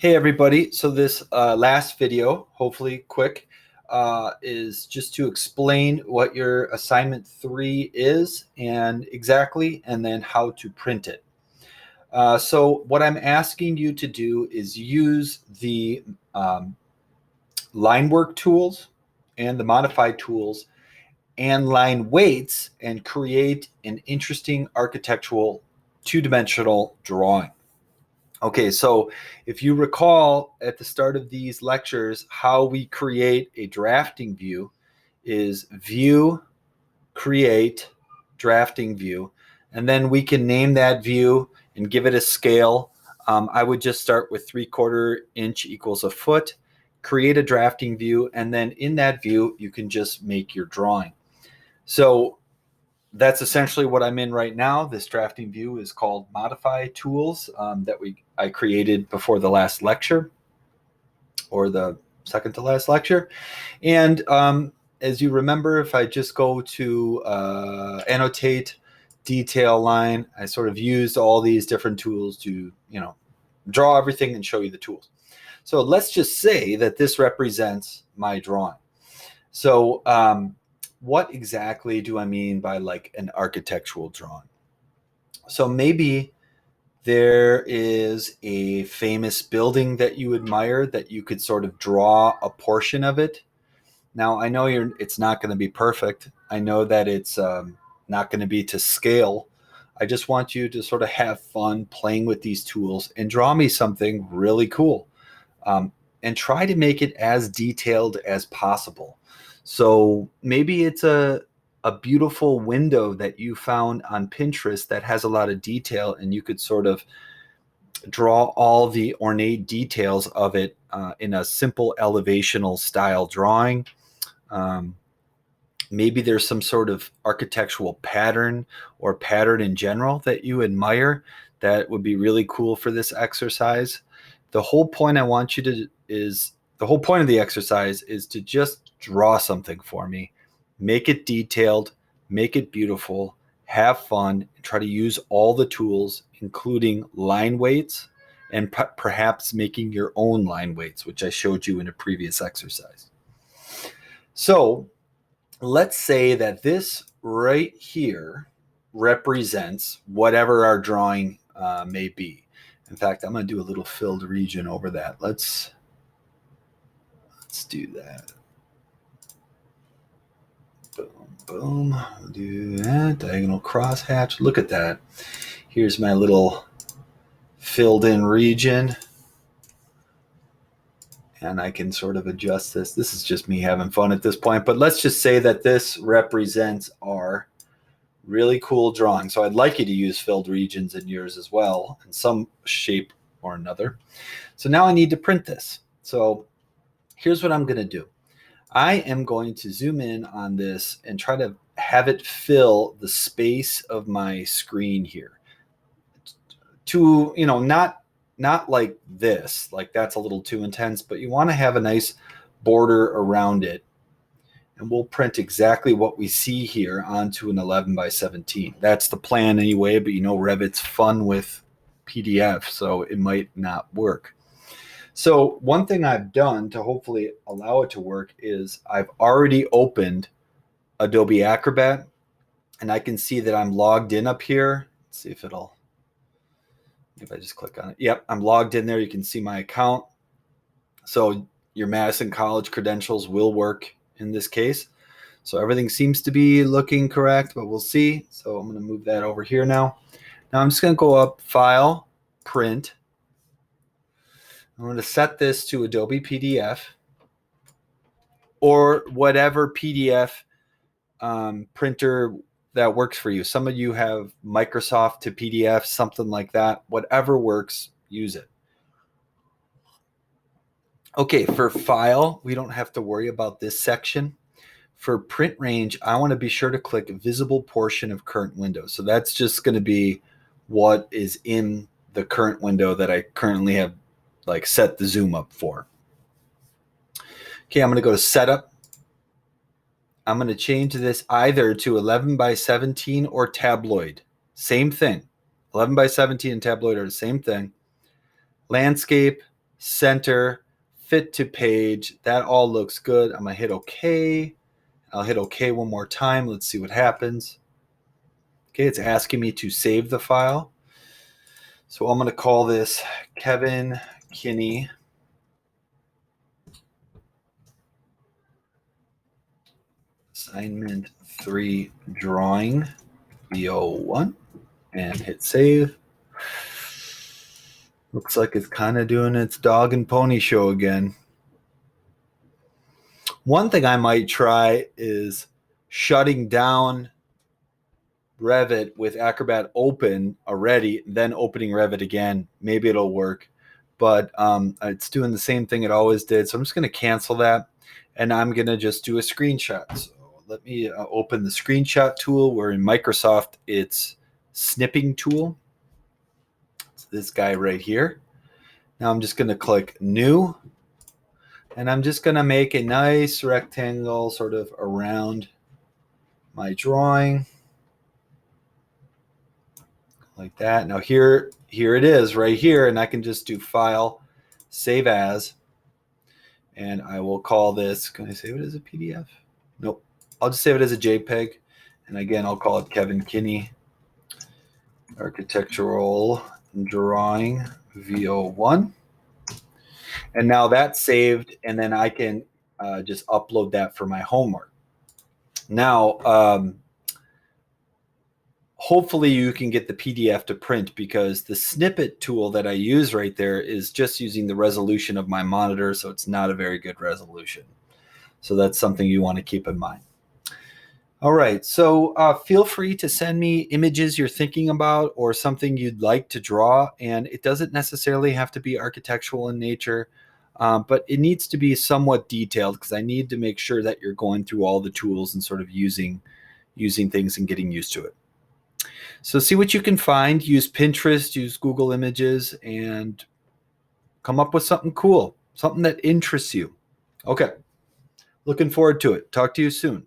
Hey everybody, so this last video, hopefully quick, is just to explain what your assignment 3 is and exactly, and then how to print it. So what I'm asking you to do is use the line work tools and the modify tools and line weights and create an interesting architectural two-dimensional drawing. Okay, so if you recall at the start of these lectures, how we create a drafting view is view, create, drafting view, and then we can name that view and give it a scale. I would just start with 3/4 inch equals a foot, create a drafting view, and then in that view, you can just make your drawing. So that's essentially what I'm in right now. This drafting view is called Modify Tools that I created before the last lecture, or the second to last lecture. And as you remember, if I just go to annotate, detail line, I sort of used all these different tools to, draw everything and show you the tools. So let's just say that this represents my drawing. So what exactly do I mean by like an architectural drawing? So maybe there is a famous building that you admire that you could sort of draw a portion of it. Now, I know it's not going to be perfect. I know that it's not going to be to scale. I just want you to sort of have fun playing with these tools and draw me something really cool. And try to make it as detailed as possible. So maybe it's a beautiful window that you found on Pinterest that has a lot of detail, and you could sort of draw all the ornate details of it in a simple elevational style drawing. Maybe there's some sort of architectural pattern or pattern in general that you admire that would be really cool for this exercise. The whole point I want you to the whole point of the exercise is to just draw something for me, make it detailed, make it beautiful, have fun, and try to use all the tools, including line weights and perhaps making your own line weights, which I showed you in a previous exercise. So let's say that this right here represents whatever our drawing may be. In fact, I'm going to do a little filled region over that. Let's do that. Boom, boom. We'll do that. Diagonal crosshatch. Look at that. Here's my little filled in region. And I can sort of adjust this. This is just me having fun at this point. But let's just say that this represents our really cool drawing. So I'd like you to use filled regions in yours as well, in some shape or another. So now I need to print this. So here's what I'm going to do. I am going to zoom in on this and try to have it fill the space of my screen here. To, not like this, like that's a little too intense, but you want to have a nice border around it. And we'll print exactly what we see here onto an 11 by 17. That's the plan anyway, but Revit's fun with PDF, so it might not work. So one thing I've done to hopefully allow it to work is I've already opened Adobe Acrobat, and I can see that I'm logged in up here. Let's see if I just click on it. Yep, I'm logged in there. You can see my account. So your Madison College credentials will work in this case. So everything seems to be looking correct, but we'll see. So I'm going to move that over here now. Now I'm just going to go up, File, Print. I'm going to set this to Adobe PDF or whatever PDF printer that works for you. Some of you have Microsoft to PDF, something like that. Whatever works, use it. Okay, for File, we don't have to worry about this section. For print range, I want to be sure to click visible portion of current window. So that's just going to be what is in the current window that I currently have set the zoom up for. Okay, I'm going to go to setup. I'm going to change this either to 11 by 17 or tabloid. Same thing. 11 by 17 and tabloid are the same thing. Landscape, center, fit to page. That all looks good. I'm going to hit OK. I'll hit OK one more time. Let's see what happens. Okay, it's asking me to save the file. So I'm going to call this Kevin Kinney Assignment 3 Drawing VO1 and hit save. Looks like it's kind of doing its dog and pony show again. One thing I might try is shutting down Revit with Acrobat open already, then opening Revit again. Maybe it'll work, but it's doing the same thing it always did. So I'm just going to cancel that, and I'm going to just do a screenshot. So let me open the screenshot tool, where in Microsoft it's snipping tool. It's this guy right here. Now I'm just going to click new, and I'm just going to make a nice rectangle sort of around my drawing. Like that. Now here it is right here, and I can just do File, Save As, and I will call this, can I save it as a PDF? Nope. I'll just save it as a JPEG, and again, I'll call it Kevin Kinney Architectural Drawing VO1. And now that's saved, and then I can just upload that for my homework. Now, hopefully you can get the PDF to print, because the snippet tool that I use right there is just using the resolution of my monitor, so it's not a very good resolution. So that's something you want to keep in mind. All right, so feel free to send me images you're thinking about or something you'd like to draw, and it doesn't necessarily have to be architectural in nature, but it needs to be somewhat detailed, because I need to make sure that you're going through all the tools and sort of using things and getting used to it. So see what you can find. Use Pinterest, use Google Images, and come up with something cool, something that interests you. Okay, looking forward to it. Talk to you soon.